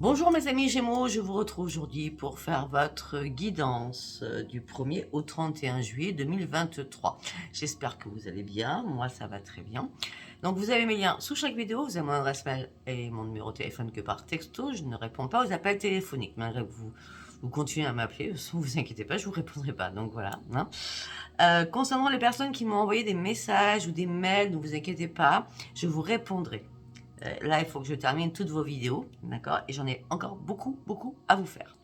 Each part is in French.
Bonjour mes amis Gémeaux, je vous retrouve aujourd'hui pour faire votre guidance du 1er au 31 juillet 2023. J'espère que vous allez bien, moi ça va très bien. Donc vous avez mes liens sous chaque vidéo, vous avez mon adresse mail et mon numéro de téléphone que par texto. Je ne réponds pas aux appels téléphoniques, malgré que vous continuez à m'appeler, ne vous inquiétez pas, je ne vous répondrai pas, donc voilà. Concernant les personnes qui m'ont envoyé des messages ou des mails, ne vous inquiétez pas, je vous répondrai. Là, il faut que je termine toutes vos vidéos, d'accord? Et j'en ai encore beaucoup à vous faire.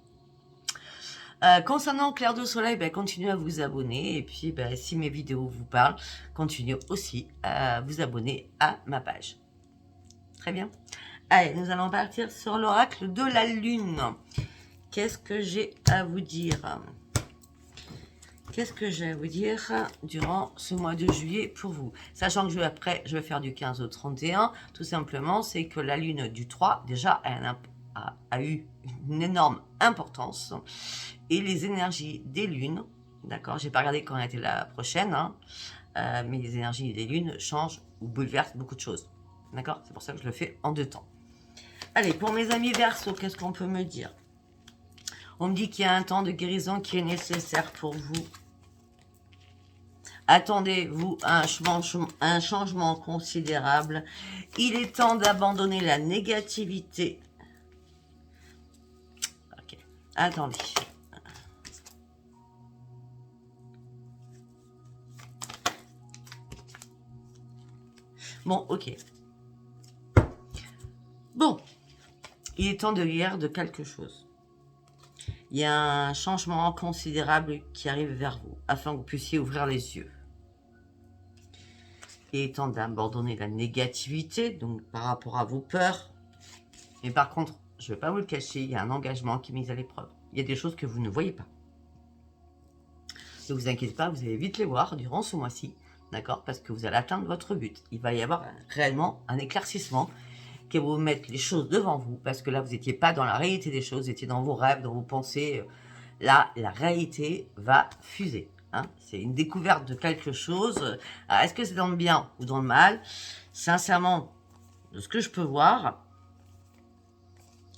Concernant Clair de Soleil, continuez à vous abonner. Et puis, si mes vidéos vous parlent, continuez aussi à vous abonner à ma page. Très bien. Allez, nous allons partir sur l'oracle de la Lune. Qu'est-ce que j'ai à vous dire? Qu'est-ce que j'ai à vous dire durant ce mois de juillet pour vous? Sachant que après, je vais faire du 15 au 31, tout simplement, c'est que la lune du 3, déjà, a eu une énorme importance. Et les énergies des lunes, d'accord, j'ai pas regardé quand était la prochaine, mais les énergies des lunes changent ou bouleversent beaucoup de choses. D'accord? C'est pour ça que je le fais en 2 temps. Allez, pour mes amis Verseau, qu'est-ce qu'on peut me dire? On me dit qu'il y a un temps de guérison qui est nécessaire pour vous. Attendez-vous à un changement considérable. Il est temps d'abandonner la négativité. Ok, attendez. Bon, ok. Bon, il est temps de lire de quelque chose. Il y a un changement considérable qui arrive vers vous, afin que vous puissiez ouvrir les yeux. Il est temps d'abandonner la négativité, donc par rapport à vos peurs. Mais par contre, je ne vais pas vous le cacher, il y a un engagement qui est mis à l'épreuve. Il y a des choses que vous ne voyez pas. Ne vous inquiétez pas, vous allez vite les voir durant ce mois-ci, d'accord? Parce que vous allez atteindre votre but. Il va y avoir réellement un éclaircissement qui va vous mettre les choses devant vous, parce que là, vous n'étiez pas dans la réalité des choses, vous étiez dans vos rêves, dans vos pensées. Là, la réalité va fuser. C'est une découverte de quelque chose. Est-ce que c'est dans le bien ou dans le mal? Sincèrement, de ce que je peux voir,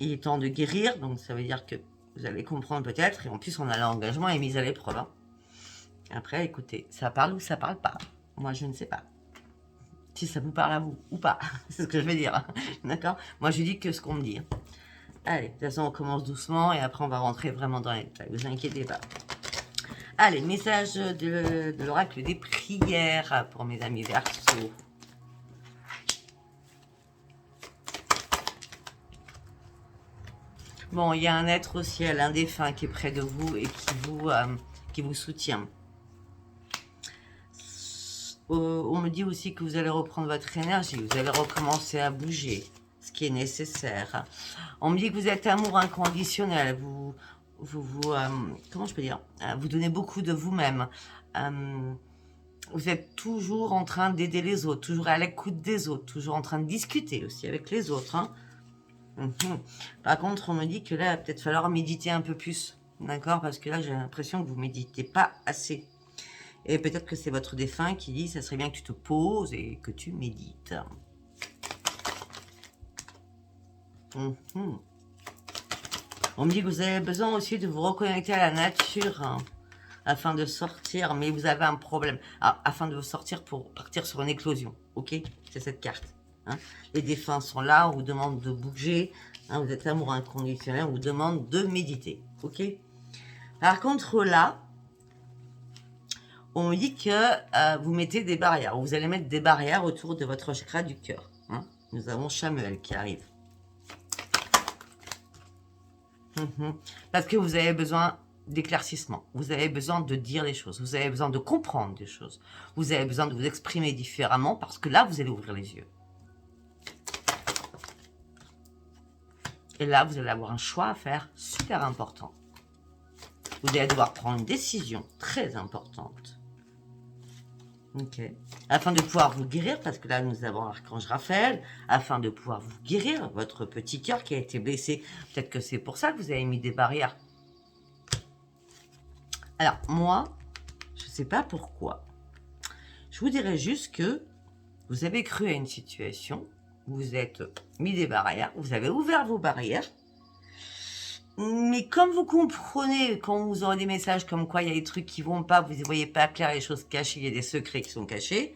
il est temps de guérir, donc ça veut dire que vous allez comprendre peut-être, et en plus, l'engagement est mis à l'épreuve. Après, écoutez, ça parle ou ça parle pas. Moi, je ne sais pas. Si ça vous parle à vous ou pas, c'est ce que je vais dire. D'accord? Moi, je dis que ce qu'on me dit. Allez, de toute façon, on commence doucement et après, on va rentrer vraiment dans les détails. Ne vous inquiétez pas. Allez, message de l'oracle des prières pour mes amis Verseau. Bon, il y a un être au ciel, un défunt qui est près de vous et qui vous soutient. On me dit aussi que vous allez reprendre votre énergie, vous allez recommencer à bouger, ce qui est nécessaire. On me dit que vous êtes amour inconditionnel, comment je peux dire, vous donnez beaucoup de vous-même. Vous êtes toujours en train d'aider les autres, toujours à l'écoute des autres, toujours en train de discuter aussi avec les autres. Par contre, on me dit que là, il va peut-être falloir méditer un peu plus, d'accord? Parce que là, j'ai l'impression que vous ne méditez pas assez. Et peut-être que c'est votre défunt qui dit, ça serait bien que tu te poses et que tu médites. On me dit que vous avez besoin aussi de vous reconnecter à la nature afin de sortir, mais vous avez un problème. Afin de sortir pour partir sur une éclosion, ok? C'est cette carte. Les défunts sont là, on vous demande de bouger. Vous êtes amour inconditionnel, on vous demande de méditer, ok? Par contre, là, on me dit que vous mettez des barrières. Vous allez mettre des barrières autour de votre chakra du cœur. Nous avons Chamuel qui arrive. Parce que vous avez besoin d'éclaircissement. Vous avez besoin de dire les choses. Vous avez besoin de comprendre des choses. Vous avez besoin de vous exprimer différemment parce que là, vous allez ouvrir les yeux. Et là, vous allez avoir un choix à faire super important. Vous allez devoir prendre une décision très importante. Ok. Afin de pouvoir vous guérir, parce que là, nous avons l'archange Raphaël, afin de pouvoir vous guérir, votre petit cœur qui a été blessé. Peut-être que c'est pour ça que vous avez mis des barrières. Alors, moi, je ne sais pas pourquoi. Je vous dirais juste que vous avez cru à une situation, vous êtes mis des barrières, vous avez ouvert vos barrières, Mais comme vous comprenez, quand vous aurez des messages comme quoi il y a des trucs qui vont pas, vous ne voyez pas clair, les choses cachées, il y a des secrets qui sont cachés,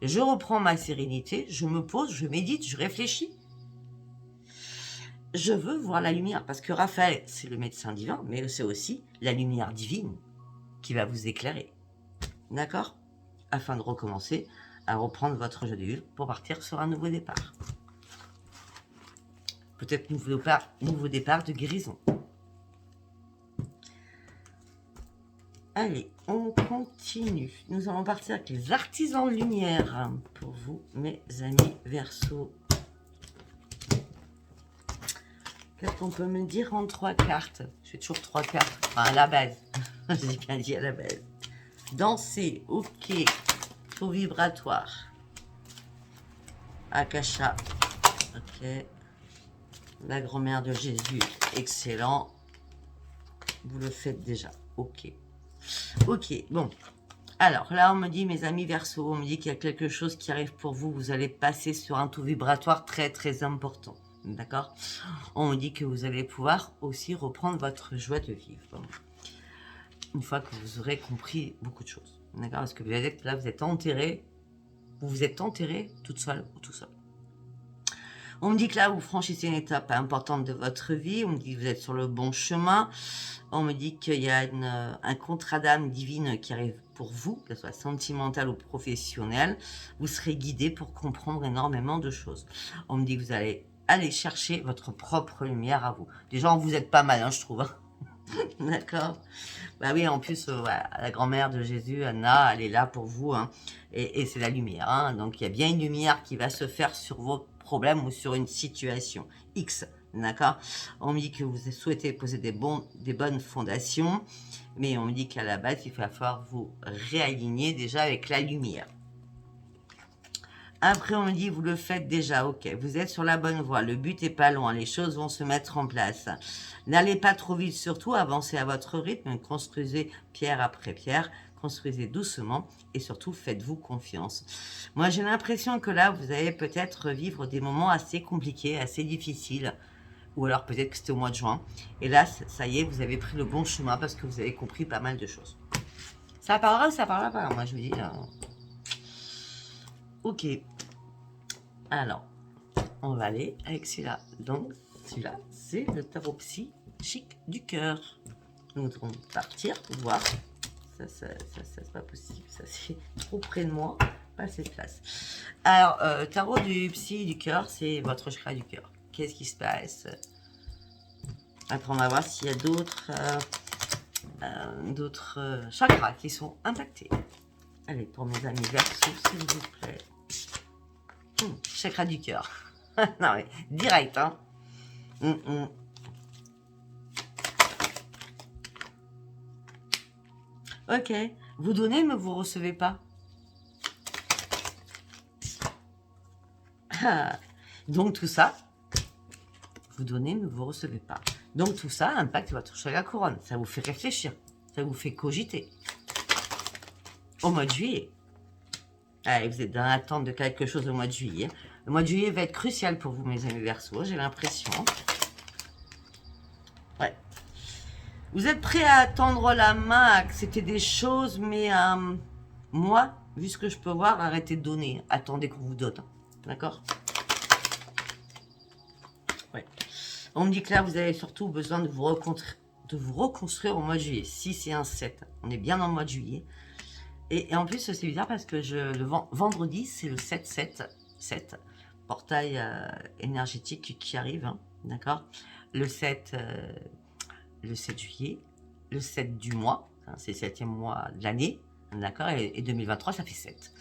je reprends ma sérénité, je me pose, je médite, je réfléchis. Je veux voir la lumière, parce que Raphaël, c'est le médecin divin, mais c'est aussi la lumière divine qui va vous éclairer. D'accord? Afin de recommencer à reprendre votre jeu de vivre pour partir sur un nouveau départ. Peut-être nouveau départ de guérison. Allez, on continue. Nous allons partir avec les artisans de lumière pour vous, mes amis Verseau. Qu'est-ce qu'on peut me dire en 3 cartes? Je fais toujours 3 cartes. Enfin, à la base. J'ai bien dit à la base. Danser, ok. Taux vibratoire. Akasha. Ok. La grand-mère de Jésus, excellent. Vous le faites déjà. Ok. Ok, bon. Alors là, on me dit, mes amis Verseau, on me dit qu'il y a quelque chose qui arrive pour vous. Vous allez passer sur un taux vibratoire très, très important. D'accord? On me dit que vous allez pouvoir aussi reprendre votre joie de vivre. Une fois que vous aurez compris beaucoup de choses. D'accord? Parce que vous êtes là, vous êtes enterré. Vous vous êtes enterré toute seule ou tout seul. On me dit que là, vous franchissez une étape importante de votre vie. On me dit que vous êtes sur le bon chemin. On me dit qu'il y a un contrat d'âme divine qui arrive pour vous, que ce soit sentimental ou professionnel. Vous serez guidé pour comprendre énormément de choses. On me dit que vous allez aller chercher votre propre lumière à vous. Déjà, vous êtes pas mal, hein, je trouve. D'accord? Bah oui, en plus, voilà, la grand-mère de Jésus, Anna, elle est là pour vous. Hein, et c'est la lumière. Hein, donc, il y a bien une lumière qui va se faire sur vos problèmes ou sur une situation X. D'accord? On me dit que vous souhaitez poser des bonnes fondations. Mais on me dit qu'à la base, il va falloir vous réaligner déjà avec la lumière. Après, on me dit, vous le faites déjà, ok, vous êtes sur la bonne voie, le but est pas loin, les choses vont se mettre en place. N'allez pas trop vite, surtout, avancez à votre rythme, construisez pierre après pierre, construisez doucement et surtout, faites-vous confiance. Moi, j'ai l'impression que là, vous allez peut-être vivre des moments assez compliqués, assez difficiles, ou alors peut-être que c'était au mois de juin. Et là, ça y est, vous avez pris le bon chemin parce que vous avez compris pas mal de choses. Ça parlera ou ça parlera pas? Moi, je vous dis... Ok. Alors, on va aller avec celui-là. Donc, celui-là, c'est le tarot psychique du cœur. Nous allons partir voir. Ça, c'est pas possible. Ça, c'est trop près de moi. Pas assez de place. Alors, tarot du psy du cœur, c'est votre chakra du cœur. Qu'est-ce qui se passe? Après, on va voir s'il y a d'autres chakras qui sont impactés. Allez, pour mes amis Verseau, s'il vous plaît. Chakra du cœur. Non mais, direct, hein. Ok. Vous donnez, mais vous recevez pas. Donc tout ça, vous donnez, mais vous recevez pas. Donc tout ça impacte votre chakra couronne. Ça vous fait réfléchir. Ça vous fait cogiter. Au mois de juillet. Allez, vous êtes dans l'attente de quelque chose au mois de juillet. Le mois de juillet va être crucial pour vous, mes amis Verseau, j'ai l'impression. Ouais. Vous êtes prêts à tendre la main, à accepter des choses, mais moi, vu ce que je peux voir, arrêtez de donner. Attendez qu'on vous donne. D'accord? Ouais. On me dit que là, vous avez surtout besoin de vous reconstruire au mois de juillet. 6 et un 7. On est bien dans le mois de juillet. Et en plus, c'est bizarre parce que le vendredi, c'est le 7-7, portail énergétique qui arrive, hein, d'accord? Le 7 juillet, le 7 du mois, hein, c'est le 7e mois de l'année, d'accord? Et 2023, ça fait 7.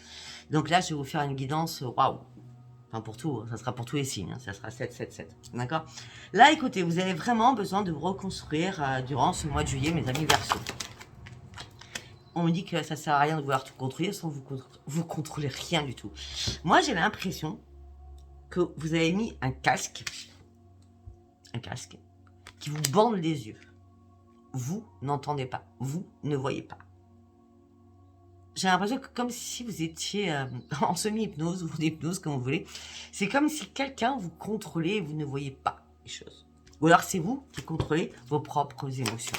Donc là, je vais vous faire une guidance, waouh! Enfin, pour tout, ça sera pour tous les signes, hein, ça sera 7-7-7, d'accord? Là, écoutez, vous avez vraiment besoin de vous reconstruire durant ce mois de juillet, mes amis Verseau. On me dit que ça sert à rien de vouloir tout contrôler, sans vous contrôlez rien du tout. Moi, j'ai l'impression que vous avez mis un casque qui vous bande les yeux. Vous n'entendez pas, vous ne voyez pas. J'ai l'impression que comme si vous étiez en semi-hypnose ou en hypnose, comme vous voulez. C'est comme si quelqu'un vous contrôlait et vous ne voyez pas les choses. Ou alors c'est vous qui contrôlez vos propres émotions.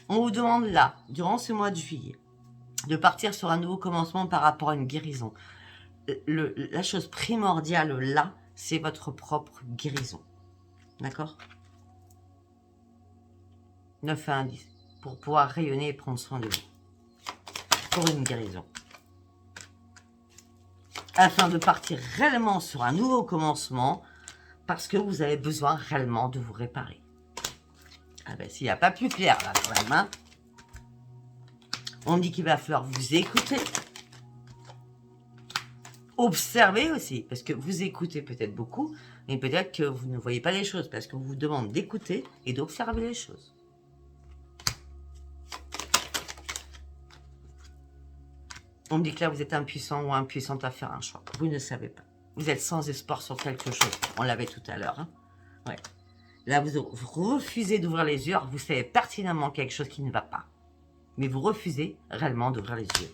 On vous demande là, durant ce mois de juillet, de partir sur un nouveau commencement par rapport à une guérison. La chose primordiale là, c'est votre propre guérison. D'accord? 9 à 1, 10. Pour pouvoir rayonner et prendre soin de vous. Pour une guérison. Afin de partir réellement sur un nouveau commencement, parce que vous avez besoin réellement de vous réparer. Ah ben, s'il n'y a pas plus clair là quand même, hein. On dit qu'il va falloir vous écouter. Observer aussi, parce que vous écoutez peut-être beaucoup, mais peut-être que vous ne voyez pas les choses, parce qu'on vous demande d'écouter et d'observer les choses. On me dit que là, vous êtes impuissant ou impuissante à faire un choix. Vous ne savez pas. Vous êtes sans espoir sur quelque chose. On l'avait tout à l'heure. Hein. Ouais. Là, vous refusez d'ouvrir les yeux. Alors vous savez pertinemment quelque chose qui ne va pas. Mais vous refusez réellement d'ouvrir les yeux.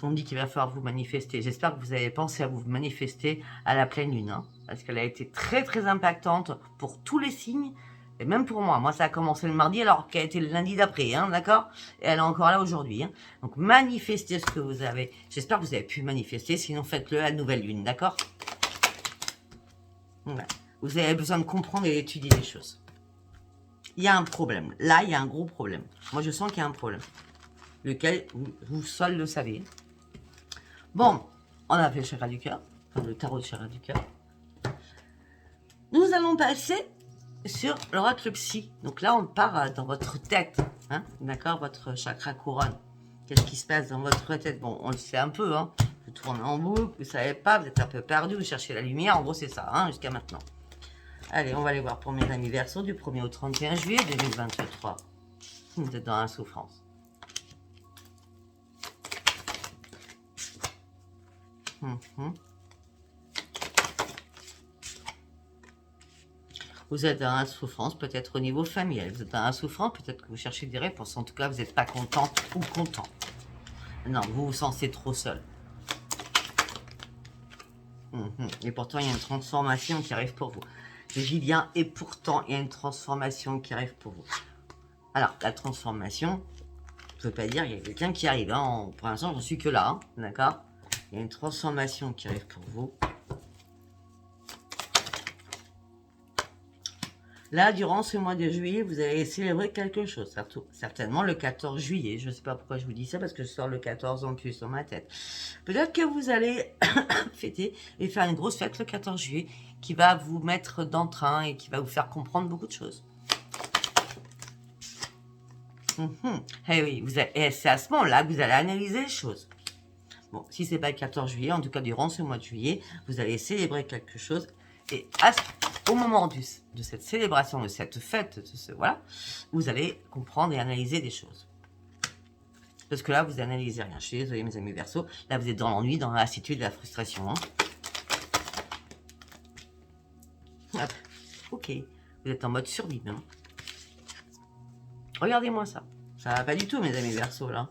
On me dit qu'il va falloir vous manifester. J'espère que vous avez pensé à vous manifester à la pleine lune. Hein, parce qu'elle a été très, très impactante pour tous les signes. Et même pour moi. Moi, ça a commencé le mardi alors qu'elle a été le lundi d'après. Hein, d'accord? Et elle est encore là aujourd'hui. Hein. Donc, manifestez ce que vous avez. J'espère que vous avez pu manifester. Sinon, faites-le à la nouvelle lune. D'accord? Ouais. Vous avez besoin de comprendre et d'étudier les choses. Il y a un problème. Là, il y a un gros problème. Moi, je sens qu'il y a un problème. Lequel, vous seul le savez. Bon, on a fait le chakra du cœur. Enfin, le tarot de chakra du cœur. Nous allons passer sur l'oracle psy. Donc là, on part dans votre tête. Hein, d'accord? Votre chakra couronne. Qu'est-ce qui se passe dans votre tête? Bon, on le sait un peu. Hein. Vous tournez en boucle, vous ne savez pas, vous êtes un peu perdu, vous cherchez la lumière. En gros, c'est ça, hein, jusqu'à maintenant. Allez, on va aller voir pour mes amis Verseaux du 1er au 31 juillet 2023. Vous êtes dans la souffrance. Vous êtes dans la souffrance, peut-être au niveau familial. Vous êtes dans la souffrance, peut-être que vous cherchez des réponses. En tout cas, vous n'êtes pas contente ou content. Non, vous vous sentez trop seul. Et pourtant, il y a une transformation qui arrive pour vous. Je dis bien, et pourtant, il y a une transformation qui arrive pour vous. Alors, la transformation, je ne veux pas dire, il y a quelqu'un qui arrive. Hein. Pour l'instant, j'en suis que là. Hein, d'accord? Il y a une transformation qui arrive pour vous. Là, durant ce mois de juillet, vous allez célébrer quelque chose. Certainement le 14 juillet. Je ne sais pas pourquoi je vous dis ça, parce que je sors le 14 en plus sur ma tête. Peut-être que vous allez fêter et faire une grosse fête le 14 juillet qui va vous mettre d'entrain et qui va vous faire comprendre beaucoup de choses. Eh oui, c'est à ce moment-là que vous allez analyser les choses. Bon, si ce n'est pas le 14 juillet, en tout cas durant ce mois de juillet, vous allez célébrer quelque chose. Et au moment de cette célébration, de cette fête, voilà, vous allez comprendre et analyser des choses. Parce que là, vous n'analysez rien. Je suis désolée, mes amis Verseaux. Là, vous êtes dans l'ennui, dans la lassitude, la frustration. Hein. Hop. Ok. Vous êtes en mode survie. Hein. Regardez-moi ça. Ça va pas du tout, mes amis Verseaux, là.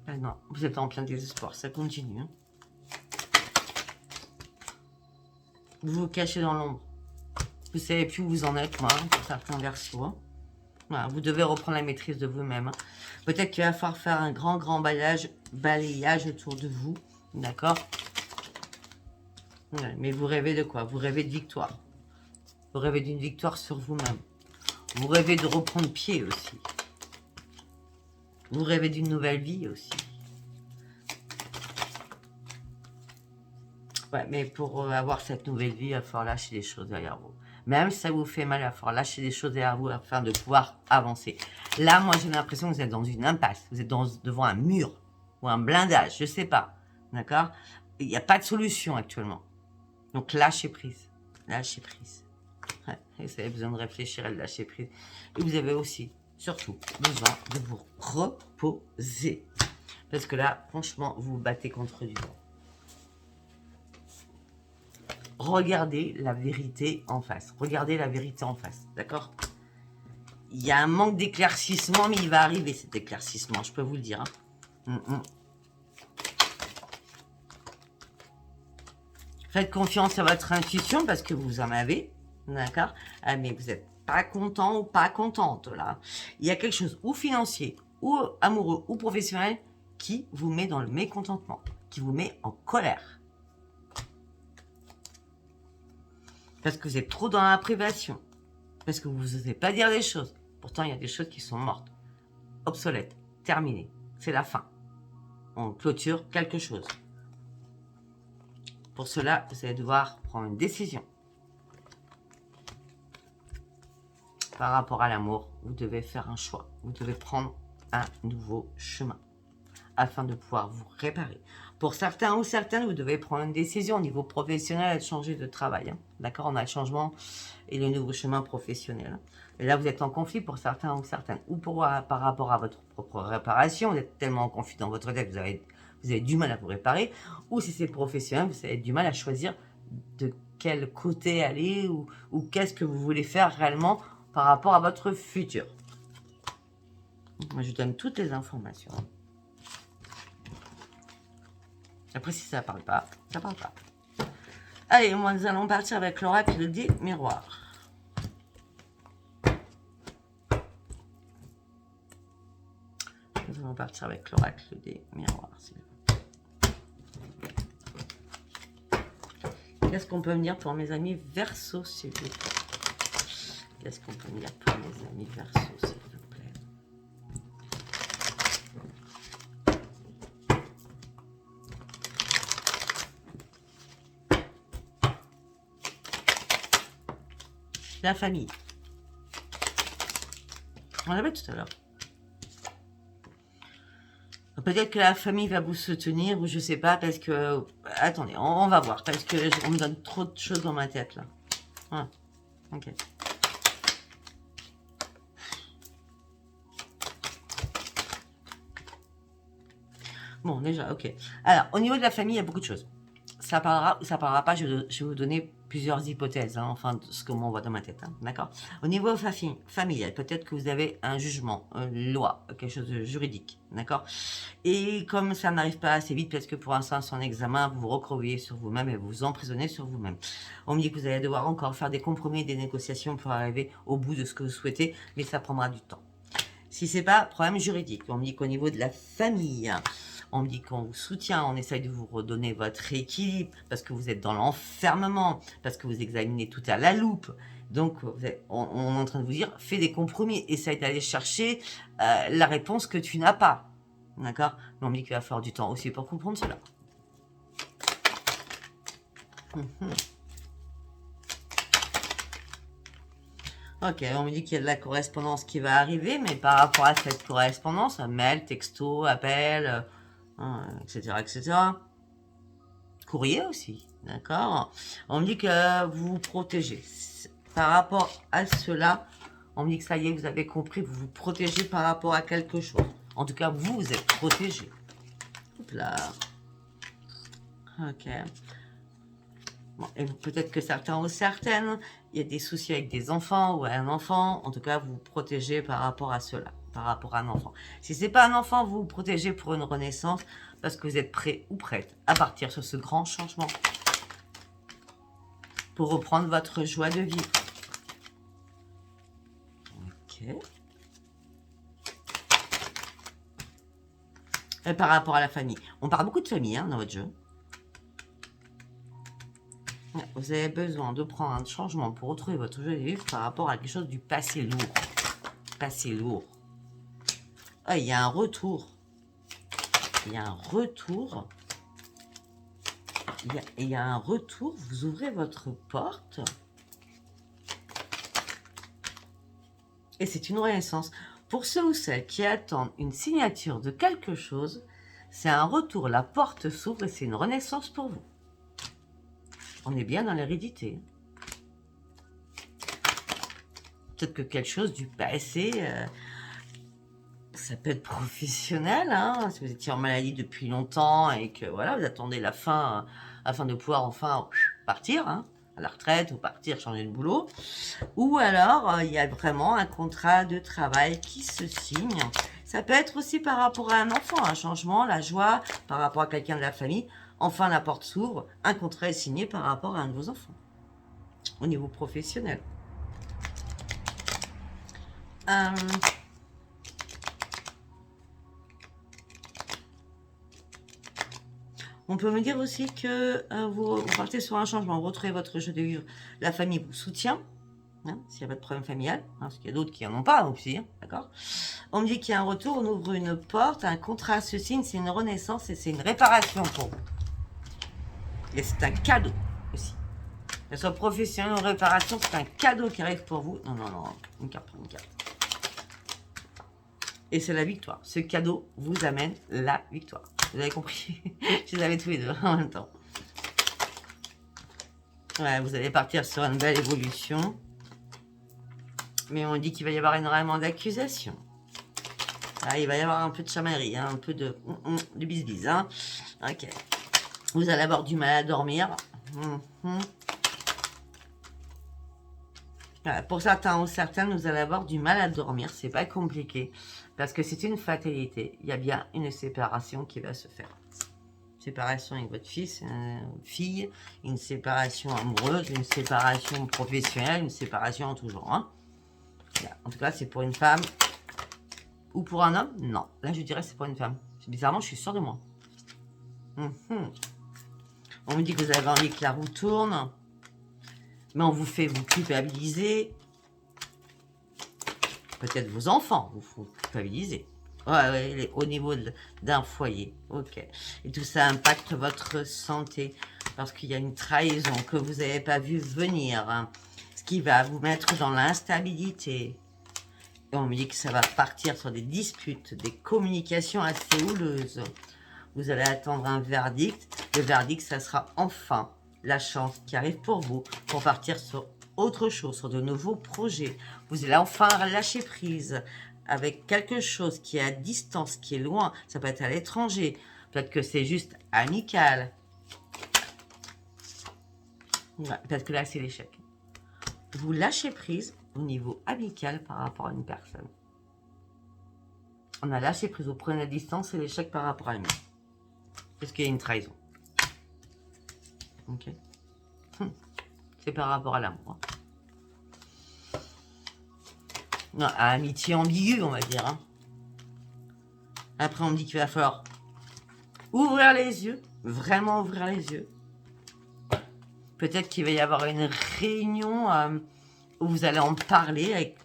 Ah non, vous êtes en plein désespoir. Ça continue. Hein. Vous vous cachez dans l'ombre. Vous savez plus où vous en êtes, moi, pour certains Verseaux. Hein. Voilà, vous devez reprendre la maîtrise de vous-même. Hein. Peut-être qu'il va falloir faire un grand balayage autour de vous. D'accord? Ouais, mais vous rêvez de quoi? Vous rêvez de victoire. Vous rêvez d'une victoire sur vous-même. Vous rêvez de reprendre pied aussi. Vous rêvez d'une nouvelle vie aussi. Ouais, mais pour avoir cette nouvelle vie, il va falloir lâcher des choses derrière vous. Même si ça vous fait mal, il va falloir lâcher des choses derrière vous afin de pouvoir avancer. Là, moi, j'ai l'impression que vous êtes dans une impasse. Vous êtes devant un mur ou un blindage, je ne sais pas. D'accord? Il n'y a pas de solution actuellement. Donc, lâchez prise. Lâchez prise. Ouais, vous avez besoin de réfléchir et de lâcher prise. Et vous avez aussi, surtout, besoin de vous reposer. Parce que là, franchement, vous vous battez contre du vent. Regardez la vérité en face. Regardez la vérité en face, d'accord? il y a un manque d'éclaircissement, mais il va arriver cet éclaircissement, je peux vous le dire. Faites confiance à votre intuition parce que vous en avez, d'accord? Ah, mais vous n'êtes pas content ou pas contente, là. Il y a quelque chose, ou financier, ou amoureux, ou professionnel, qui vous met dans le mécontentement, qui vous met en colère. Parce que vous êtes trop dans la privation. Parce que vous n'osez pas dire les choses. Pourtant, il y a des choses qui sont mortes, obsolètes, terminées. C'est la fin. On clôture quelque chose. Pour cela, vous allez devoir prendre une décision. Par rapport à l'amour, vous devez faire un choix. Vous devez prendre un nouveau chemin afin de pouvoir vous réparer. Pour certains ou certaines, vous devez prendre une décision au niveau professionnel et changer de travail. D'accord? On a le changement et le nouveau chemin professionnel. Et là, vous êtes en conflit pour certains ou certaines. Ou par rapport à votre propre réparation, vous êtes tellement en conflit dans votre tête, vous avez du mal à vous réparer. Ou si c'est professionnel, vous avez du mal à choisir de quel côté aller ou qu'est-ce que vous voulez faire réellement par rapport à votre futur. Moi, je donne toutes les informations. Après, si ça ne parle pas, ça ne parle pas. Allez, nous allons partir avec l'oracle des miroirs. Nous allons partir avec l'oracle des miroirs. Qu'est-ce qu'on peut me dire pour mes amis Verseau, s'il vous plaît? Qu'est-ce qu'on peut me dire pour mes amis Verseau, s'il vous plaît? La famille. On l'avait tout à l'heure. Peut-être que la famille va vous soutenir ou je sais pas parce que... Attendez, on va voir parce que on me donne trop de choses dans ma tête là. Ouais. Ok. Bon, déjà, ok. Alors, au niveau de la famille, il y a beaucoup de choses. Ça parlera ou ça parlera pas, je vais vous donner plusieurs hypothèses, enfin, ce que moi on voit dans ma tête, d'accord? Au niveau familial, peut-être que vous avez un jugement, une loi, quelque chose de juridique, d'accord? Et comme ça n'arrive pas assez vite, parce que pour l'instant, c'est en examen, vous vous recroquevillez sur vous-même et vous vous emprisonnez sur vous-même. On me dit que vous allez devoir encore faire des compromis, des négociations pour arriver au bout de ce que vous souhaitez, mais ça prendra du temps. Si c'est pas problème juridique, on me dit qu'au niveau de la famille, on me dit qu'on vous soutient, on essaye de vous redonner votre équilibre, parce que vous êtes dans l'enfermement, parce que vous examinez tout à la loupe. Donc, on est en train de vous dire, fais des compromis, essaye d'aller chercher la réponse que tu n'as pas. D'accord? Mais on me dit qu'il va falloir du temps aussi pour comprendre cela. Ok, on me dit qu'il y a de la correspondance qui va arriver, mais par rapport à cette correspondance, mail, texto, appel, etc., etc. Courrier aussi, d'accord? On me dit que vous vous protégez. Par rapport à cela, on me dit que ça y est, vous avez compris, vous vous protégez par rapport à quelque chose. En tout cas, vous êtes protégé. Hop là. Ok. Bon, et peut-être que certains ou certaines, il y a des soucis avec des enfants ou un enfant. En tout cas, vous vous protégez par rapport à cela, par rapport à un enfant. Si ce n'est pas un enfant, vous vous protégez pour une renaissance parce que vous êtes prêt ou prête à partir sur ce grand changement pour reprendre votre joie de vivre. Ok. Et par rapport à la famille. On parle beaucoup de famille dans votre jeu. Vous avez besoin de prendre un changement pour retrouver votre joie de vivre par rapport à quelque chose du passé lourd. Passé lourd. Ah, il y a un retour. Il y a un retour. Il y a un retour. Vous ouvrez votre porte. Et c'est une renaissance. Pour ceux ou celles qui attendent une signature de quelque chose, c'est un retour. La porte s'ouvre et c'est une renaissance pour vous. On est bien dans l'hérédité. Peut-être que quelque chose du passé, ça peut être professionnel, si vous étiez en maladie depuis longtemps et que voilà, vous attendez la fin afin de pouvoir enfin partir. à la retraite ou partir changer de boulot. Ou alors, il y a vraiment un contrat de travail qui se signe. Ça peut être aussi par rapport à un enfant, un changement, la joie, par rapport à quelqu'un de la famille. Enfin, la porte s'ouvre, un contrat est signé par rapport à un de vos enfants, au niveau professionnel. On peut me dire aussi que vous partez sur un changement, vous retrouvez votre jeu de vivre, la famille vous soutient, hein, s'il y a pas de problème familial, hein, parce qu'il y a d'autres qui n'en ont pas aussi, hein, d'accord. On me dit qu'il y a un retour, on ouvre une porte, un contrat se signe, c'est une renaissance et c'est une réparation pour vous. Et c'est un cadeau aussi. Que ce soit professionnel ou réparation, c'est un cadeau qui arrive pour vous. Non, une carte, une carte. Et c'est la victoire. Ce cadeau vous amène la victoire. Vous avez compris? Je les avais tous les deux en même temps. Ouais, vous allez partir sur une belle évolution. Mais on dit qu'il va y avoir énormément d'accusations. Ah, il va y avoir un peu de chamaillerie, hein, un peu de bis-bis. Hein. Ok. Vous allez avoir du mal à dormir. Voilà, pour certains ou certaines, vous allez avoir du mal à dormir. C'est pas compliqué. Parce que c'est une fatalité. Il y a bien une séparation qui va se faire. Séparation avec votre fils, fille, une séparation amoureuse, une séparation professionnelle, une séparation en tout genre. Hein. En tout cas, c'est pour une femme ou pour un homme. Non, là je dirais c'est pour une femme. Bizarrement, je suis sûre de moi. On me dit que vous avez envie que la roue tourne, mais on vous fait vous culpabiliser. Peut-être vos enfants vous font culpabiliser. Ouais, au niveau d'un foyer. Ok. Et tout ça impacte votre santé parce qu'il y a une trahison que vous n'avez pas vu venir. Hein, ce qui va vous mettre dans l'instabilité. Et on me dit que ça va partir sur des disputes, des communications assez houleuses. Vous allez attendre un verdict. Le verdict, ça sera enfin la chance qui arrive pour vous pour partir sur autre chose, sur de nouveaux projets. Vous allez enfin lâcher prise avec quelque chose qui est à distance, qui est loin. Ça peut être à l'étranger. Peut-être que c'est juste amical. Ouais, peut-être que là, c'est l'échec. Vous lâchez prise au niveau amical par rapport à une personne. On a lâché prise, vous prenez la distance, c'est l'échec par rapport à lui. Parce qu'il y a une trahison. Ok. C'est par rapport à l'amour. Non, à amitié ambiguë, on va dire. Hein. Après, on me dit qu'il va falloir ouvrir les yeux. Vraiment ouvrir les yeux. Peut-être qu'il va y avoir une réunion où vous allez en parler avec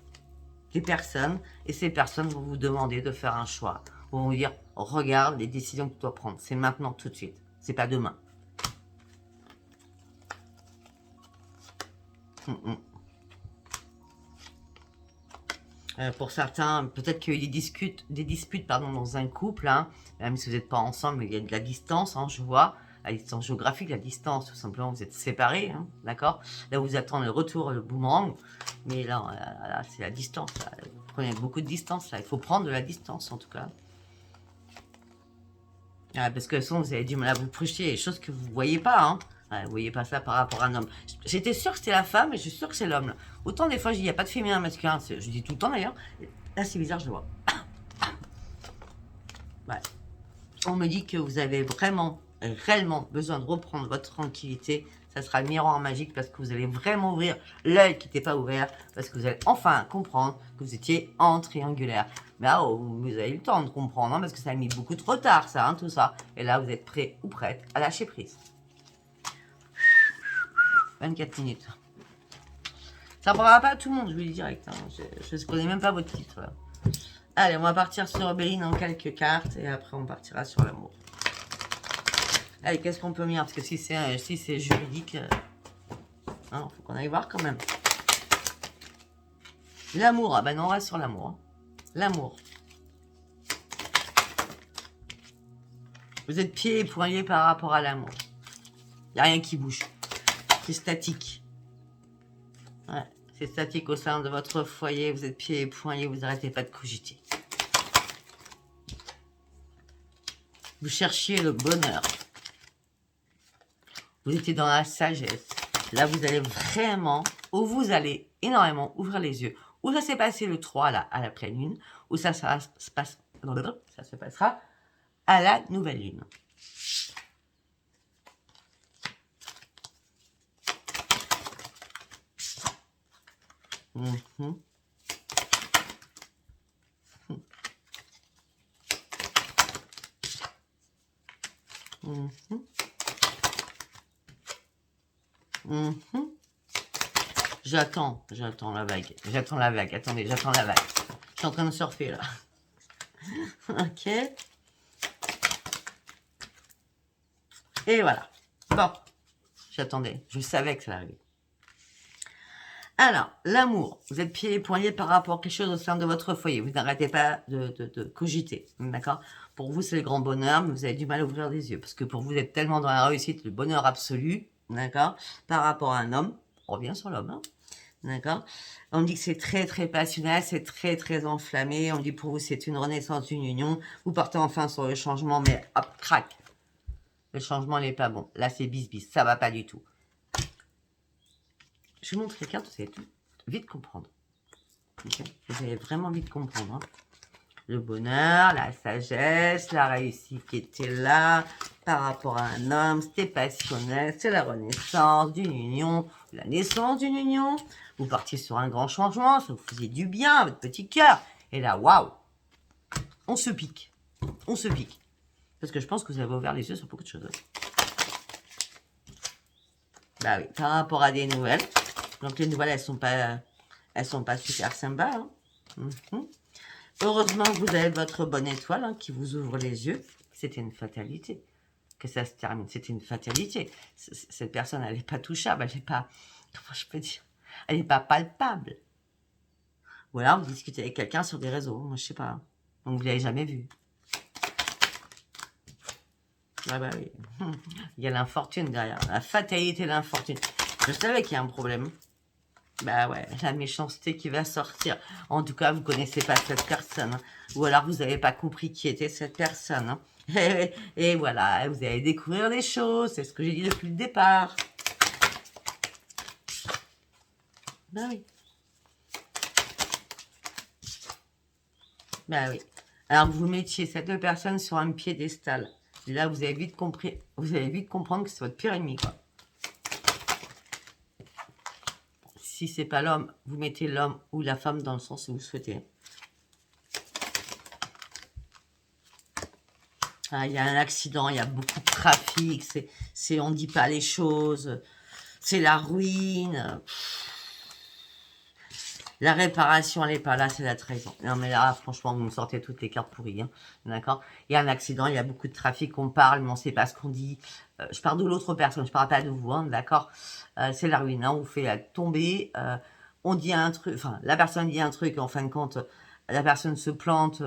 des personnes. Et ces personnes vont vous demander de faire un choix. Vont vous dire, regarde les décisions que tu dois prendre. C'est maintenant, tout de suite. C'est pas demain. Pour certains, peut-être qu'il y a eu des disputes dans un couple, hein, même si vous n'êtes pas ensemble, il y a de la distance, hein, je vois, la distance géographique, la distance, tout simplement, vous êtes séparés, hein, d'accord. Là, vous attendez le retour, le boomerang, mais là c'est la distance, là. Vous prenez beaucoup de distance, là, il faut prendre de la distance, en tout cas. Parce que sinon, vous avez du mal à vous projeter, les choses que vous ne voyez pas, hein. Ouais, vous voyez pas ça par rapport à un homme. J'étais sûre que c'était la femme, et je suis sûre que c'est l'homme. Autant des fois, je dis, il n'y a pas de féminin, masculin. Je dis tout le temps d'ailleurs. Là, c'est bizarre, je le vois. Ouais. On me dit que vous avez vraiment, réellement besoin de reprendre votre tranquillité. Ça sera le miroir magique parce que vous allez vraiment ouvrir l'œil qui n'était pas ouvert. Parce que vous allez enfin comprendre que vous étiez en triangulaire. Mais là, vous avez eu le temps de comprendre, hein, parce que ça a mis beaucoup de retard, ça, hein, tout ça. Et là, vous êtes prêt ou prête à lâcher prise. 24 minutes. Ça ne parlera pas à tout le monde, je vous le dis direct. Hein. Je ne connais même pas votre titre. Là. Allez, on va partir sur Béline en quelques cartes et après on partira sur l'amour. Allez, qu'est-ce qu'on peut mettre? Parce que si c'est juridique, hein, faut qu'on aille voir quand même. L'amour, ah ben non, on reste sur l'amour. Hein. L'amour. Vous êtes pieds et poignets par rapport à l'amour. Il n'y a rien qui bouge. C'est statique. Ouais, c'est statique au sein de votre foyer. Vous êtes pieds et poignets, vous n'arrêtez pas de cogiter. Vous cherchiez le bonheur. Vous étiez dans la sagesse. Là, vous allez vraiment, ou vous allez énormément ouvrir les yeux. Où ça s'est passé le 3 là, à la pleine lune, ou ça se passera à la nouvelle lune. Mmh. Mmh. Mmh. J'attends la vague. J'attends la vague. Attendez, j'attends la vague. Je suis en train de surfer là. Ok. Et voilà. Bon. J'attendais. Je savais que ça allait arriver. Alors, l'amour. Vous êtes pieds et poignets par rapport à quelque chose au sein de votre foyer. Vous n'arrêtez pas de cogiter. D'accord? Pour vous, c'est le grand bonheur, mais vous avez du mal à ouvrir les yeux. Parce que pour vous, vous êtes tellement dans la réussite, le bonheur absolu. D'accord? Par rapport à un homme. On revient sur l'homme. Hein? D'accord? On me dit que c'est très, très passionnel, c'est très, très enflammé. On me dit pour vous, c'est une renaissance d'une union. Vous partez enfin sur le changement, mais hop, crac. Le changement n'est pas bon. Là, c'est bis. Ça va pas du tout. Je vous montre les cartes, vous allez vite comprendre. Okay. Vous allez vraiment vite comprendre. Hein. Le bonheur, la sagesse, la réussite qui était là par rapport à un homme, c'était passionnel, c'est la renaissance d'une union, la naissance d'une union. Vous partiez sur un grand changement, ça vous faisait du bien à votre petit cœur. Et là, waouh, on se pique. On se pique. Parce que je pense que vous avez ouvert les yeux sur beaucoup de choses. Bah oui, par rapport à des nouvelles. Donc les nouvelles, elles sont pas super sympas. Hein. Heureusement que vous avez votre bonne étoile hein, qui vous ouvre les yeux. C'était une fatalité que ça se termine. C'était une fatalité. Cette personne, elle n'est pas touchable. Elle n'est pas, comment je peux dire, elle n'est pas palpable. Ou alors vous discutez avec quelqu'un sur des réseaux. Moi, je sais pas. Donc vous l'avez jamais vu. Ah bah oui. Il y a l'infortune derrière. La fatalité de l'infortune. Je savais qu'il y a un problème. Bah ouais, la méchanceté qui va sortir. En tout cas, vous connaissez pas cette personne. Hein. Ou alors, vous n'avez pas compris qui était cette personne. Hein. Et voilà, vous allez découvrir des choses. C'est ce que j'ai dit depuis le départ. Bah oui. Bah oui. Alors que vous mettiez cette deux personnes sur un piédestal. Et là, vous avez vite compris. Vous allez vite comprendre que c'est votre pire ennemi, quoi. Si c'est pas l'homme, vous mettez l'homme ou la femme dans le sens où vous souhaitez. Ah, il y a un accident, il y a beaucoup de trafic, on ne dit pas les choses, c'est la ruine. La réparation, elle n'est pas là, c'est la trahison. Non, mais là, franchement, vous me sortez toutes les cartes pourries. Hein, d'accord? Il y a un accident, il y a beaucoup de trafic, on parle, mais on ne sait pas ce qu'on dit. Je parle de l'autre personne, je ne parle pas de vous, hein, d'accord? C'est la ruine, hein, on vous fait tomber. On dit un truc, enfin, la personne dit un truc, en fin de compte, la personne se plante,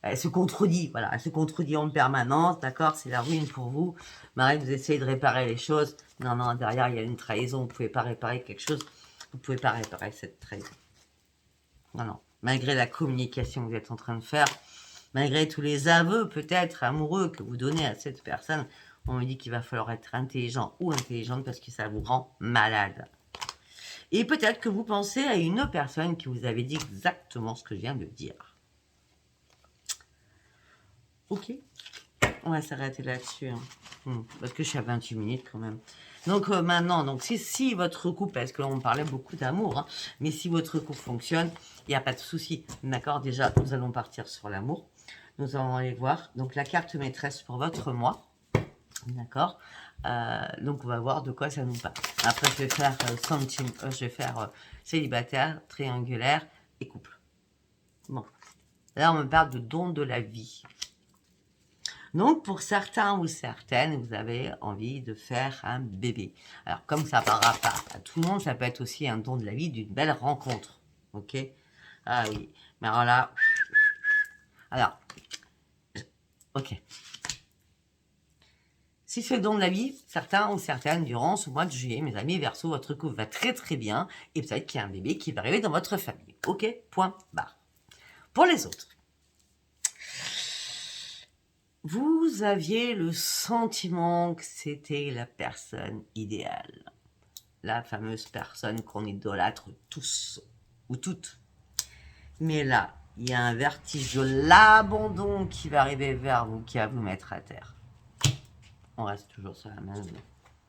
elle se contredit, voilà, elle se contredit en permanence, d'accord? C'est la ruine pour vous. Marie, vous essayez de réparer les choses. Non, non, derrière, il y a une trahison, vous ne pouvez pas réparer quelque chose. Vous ne pouvez pas réparer cette trahison. Non, non. Malgré la communication que vous êtes en train de faire, malgré tous les aveux peut-être amoureux que vous donnez à cette personne, on me dit qu'il va falloir être intelligent ou intelligente parce que ça vous rend malade. Et peut-être que vous pensez à une autre personne qui vous avait dit exactement ce que je viens de dire. Ok. On va s'arrêter là-dessus. Hein. Parce que je suis à 28 minutes quand même. Donc maintenant, donc si votre couple, parce que là on parlait beaucoup d'amour, hein, mais si votre couple fonctionne, il n'y a pas de souci. D'accord? Déjà, nous allons partir sur l'amour. Nous allons aller voir. Donc la carte maîtresse pour votre mois. D'accord? Donc on va voir de quoi ça nous parle. Après, je vais faire célibataire, triangulaire et couple. Bon. Là, on me parle de don de la vie. Donc, pour certains ou certaines, vous avez envie de faire un bébé. Alors, comme ça ne parlera pas à tout le monde, ça peut être aussi un don de la vie d'une belle rencontre. Ok? Ah oui. Mais alors là... Alors, ok. Si c'est le don de la vie, certains ou certaines, durant ce mois de juillet, mes amis, Verseau, votre couple va très très bien. Et peut-être qu'il y a un bébé qui va arriver dans votre famille. Ok? Point barre. Pour les autres. Vous aviez le sentiment que c'était la personne idéale. la fameuse personne qu'on idolâtre tous ou toutes. Mais là, il y a un vertige de l'abandon qui va arriver vers vous, qui va vous mettre à terre. On reste toujours sur la même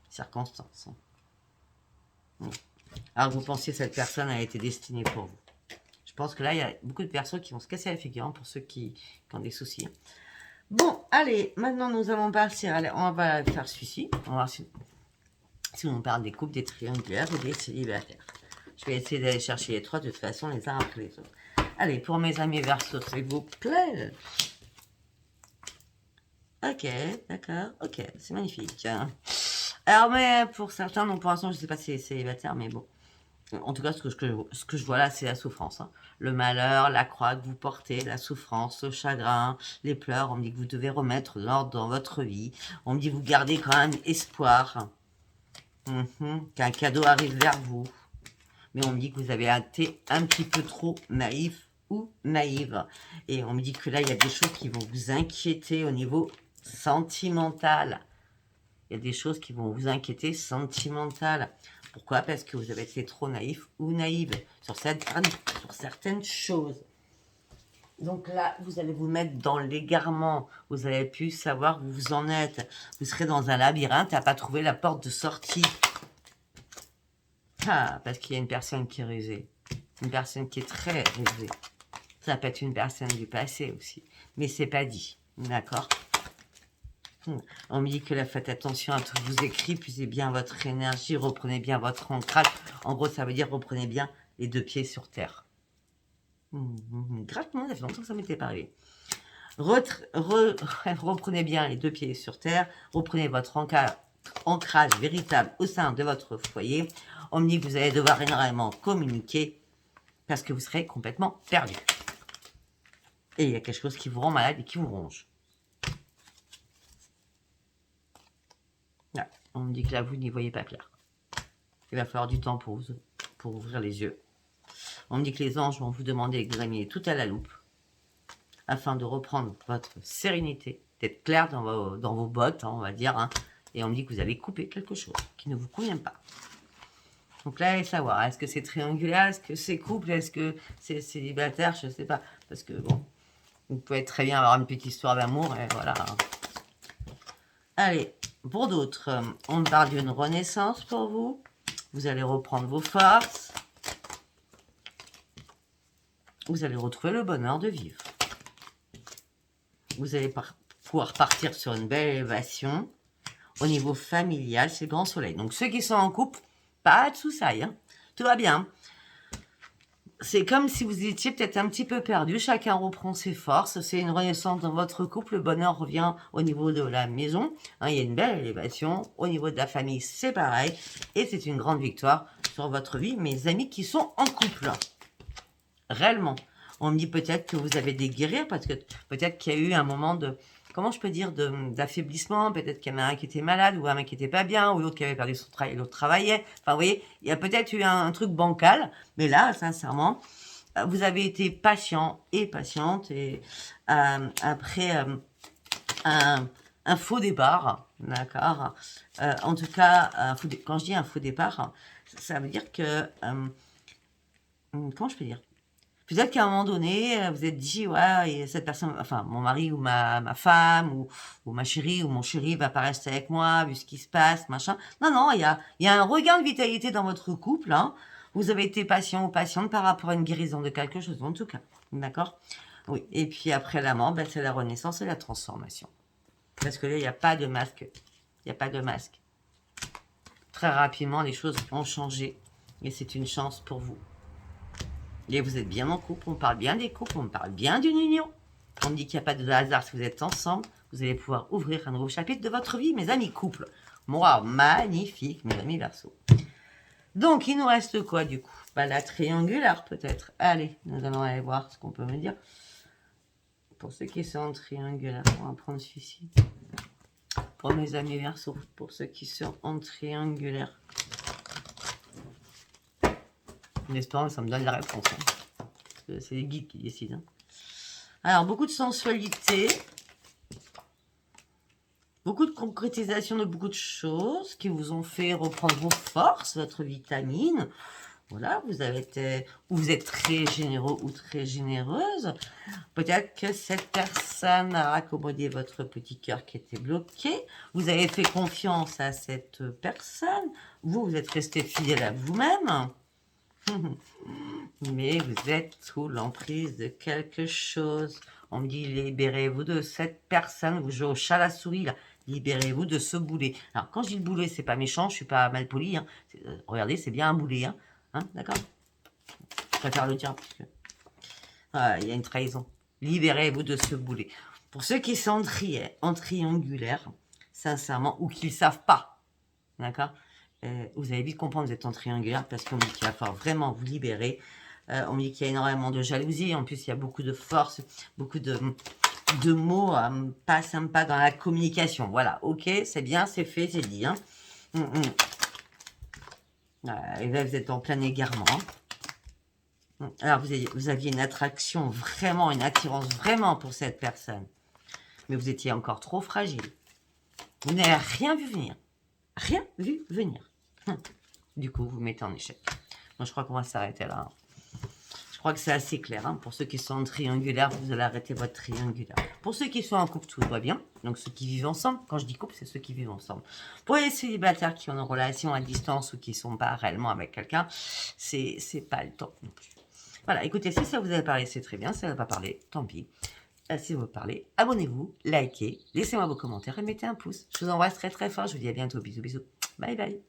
circonstance. Alors vous pensiez que cette personne a été destinée pour vous. Je pense que là, il y a beaucoup de personnes qui vont se casser la figure, hein, pour ceux qui ont des soucis. Bon, allez, maintenant nous allons partir. Allez, on va faire celui-ci. On va voir si on parle des couples, des triangulaires ou des célibataires. Je vais essayer d'aller chercher les trois de toute façon, les uns après les autres. Allez, pour mes amis Verseau, s'il vous plaît. Ok, d'accord, ok, c'est magnifique. Alors, mais pour certains, non, pour l'instant, je ne sais pas si c'est célibataire, mais bon. En tout cas, ce que je vois là, c'est la souffrance. Hein. Le malheur, la croix que vous portez, la souffrance, le chagrin, les pleurs. On me dit que vous devez remettre l'ordre dans votre vie. On me dit que vous gardez quand même espoir. Qu'un cadeau arrive vers vous. Mais on me dit que vous avez été un petit peu trop naïf ou naïve. Et on me dit que là, il y a des choses qui vont vous inquiéter au niveau sentimental. Il y a des choses qui vont vous inquiéter sentimental. Pourquoi? Parce que vous avez été trop naïf ou naïve sur certaines choses. Donc là, vous allez vous mettre dans l'égarement. Vous allez plus savoir où vous en êtes. Vous serez dans un labyrinthe à pas trouver la porte de sortie. Ah, parce qu'il y a une personne qui est rusée. Une personne qui est très rusée. Ça peut être une personne du passé aussi. Mais c'est pas dit. D'accord? On me dit que là, faites attention à tous vos écrits, puisez bien votre énergie, reprenez bien votre ancrage. En gros, ça veut dire reprenez bien les deux pieds sur terre. Gratuitement, ça fait longtemps que ça m'était pas arrivé. Reprenez bien les deux pieds sur terre, reprenez votre ancrage véritable au sein de votre foyer. On me dit que vous allez devoir énormément communiquer parce que vous serez complètement perdu. Et il y a quelque chose qui vous rend malade et qui vous ronge. Là, on me dit que là, vous n'y voyez pas clair. Il va falloir du temps pour ouvrir les yeux. On me dit que les anges vont vous demander d'examiner tout à la loupe afin de reprendre votre sérénité, d'être clair dans vos bottes, hein, on va dire. Hein, et on me dit que vous allez couper quelque chose qui ne vous convient pas. Donc là, allez savoir, est-ce que c'est triangulaire, est-ce que c'est couple, est-ce que c'est célibataire, je ne sais pas. Parce que bon, vous pouvez très bien avoir une petite histoire d'amour, et voilà. Allez, pour d'autres, on parle d'une renaissance pour vous. Vous allez reprendre vos forces. Vous allez retrouver le bonheur de vivre. Vous allez pouvoir partir sur une belle élévation. Au niveau familial, c'est le grand soleil. Donc ceux qui sont en couple, pas de soucis, hein. Tout va bien. C'est comme si vous étiez peut-être un petit peu perdu. Chacun reprend ses forces. C'est une renaissance dans votre couple. Le bonheur revient au niveau de la maison. Hein, il y a une belle élévation. Au niveau de la famille, c'est pareil. Et c'est une grande victoire sur votre vie. Mes amis qui sont en couple. Réellement. On me dit peut-être que vous avez des guérir parce que peut-être qu'il y a eu un moment de... Comment je peux dire, d'affaiblissement, peut-être qu'il y en a un qui était malade, ou un mec qui était pas bien, ou l'autre qui avait perdu son travail et l'autre travaillait. Enfin, vous voyez, il y a peut-être eu un truc bancal, mais là, sincèrement, vous avez été patient et patiente, et après un faux départ, d'accord. En tout cas, quand je dis un faux départ, ça veut dire que... comment je peux dire? Peut-être qu'à un moment donné, vous êtes dit, ouais, et cette personne, enfin, mon mari ou ma femme ou ma chérie ou mon chéri va pas rester avec moi, vu ce qui se passe, machin. Non, non, il y a un regain de vitalité dans votre couple. Hein. Vous avez été patient ou patiente par rapport à une guérison de quelque chose, en tout cas. D'accord? Oui. Et puis après la mort, ben, c'est la renaissance et la transformation. Parce que là, il n'y a pas de masque. Il n'y a pas de masque. Très rapidement, les choses ont changé. Et c'est une chance pour vous. Et vous êtes bien en couple, on parle bien des couples, on parle bien d'une union. On me dit qu'il n'y a pas de hasard si vous êtes ensemble. Vous allez pouvoir ouvrir un nouveau chapitre de votre vie, mes amis couples. Moi, magnifique, mes amis Verseau. Donc, il nous reste quoi du coup? Bah, la triangulaire peut-être. Allez, nous allons aller voir ce qu'on peut me dire. Pour ceux qui sont en triangulaire, on va prendre celui-ci. Pour mes amis Verseau, pour ceux qui sont en triangulaire. En espérant que ça me donne la réponse. Hein. C'est les guides qui décident. Hein. Alors, beaucoup de sensualité. beaucoup de concrétisation de beaucoup de choses qui vous ont fait reprendre vos forces, votre vitamine. Voilà, vous êtes très généreux ou très généreuse. Peut-être que cette personne a raccommodé votre petit cœur qui était bloqué. Vous avez fait confiance à cette personne. Vous êtes resté fidèle à vous-même. Mais vous êtes sous l'emprise de quelque chose. On me dit, libérez-vous de cette personne. Vous jouez au chat à la souris, là. Libérez-vous de ce boulet. Alors, quand je dis le boulet, c'est pas méchant, je suis pas mal poli. Hein. Regardez, c'est bien un boulet. Hein, d'accord. Je préfère le dire parce que il y a une trahison. Libérez-vous de ce boulet. Pour ceux qui sont en triangulaire, sincèrement, ou qui ne savent pas, d'accord, vous allez vite comprendre que vous êtes en triangulaire parce qu'on me dit qu'il va falloir vraiment vous libérer. On me dit qu'il y a énormément de jalousie. En plus, il y a beaucoup de force, beaucoup de mots pas sympas dans la communication. Voilà, ok, c'est bien, c'est fait, c'est dit. Hein. Et là, vous êtes en plein égarement. Alors, vous aviez une attraction vraiment, une attirance vraiment pour cette personne. Mais vous étiez encore trop fragile. Vous n'avez rien vu venir. Rien vu venir. Du coup, vous mettez en échec. Moi, je crois qu'on va s'arrêter là. Je crois que c'est assez clair. Hein. Pour ceux qui sont en triangulaire, vous allez arrêter votre triangulaire. Pour ceux qui sont en couple, tout va bien. Donc, ceux qui vivent ensemble. Quand je dis couple, c'est ceux qui vivent ensemble. Pour les célibataires qui ont une relation à distance ou qui ne sont pas réellement avec quelqu'un, c'est pas le temps non plus. Voilà, écoutez, si ça vous a parlé, c'est très bien. Si ça ne va pas parler, tant pis. Si vous parlez, abonnez-vous, likez, laissez-moi vos commentaires et mettez un pouce. Je vous embrasse très très fort. Je vous dis à bientôt. Bisous, bisous. Bye bye.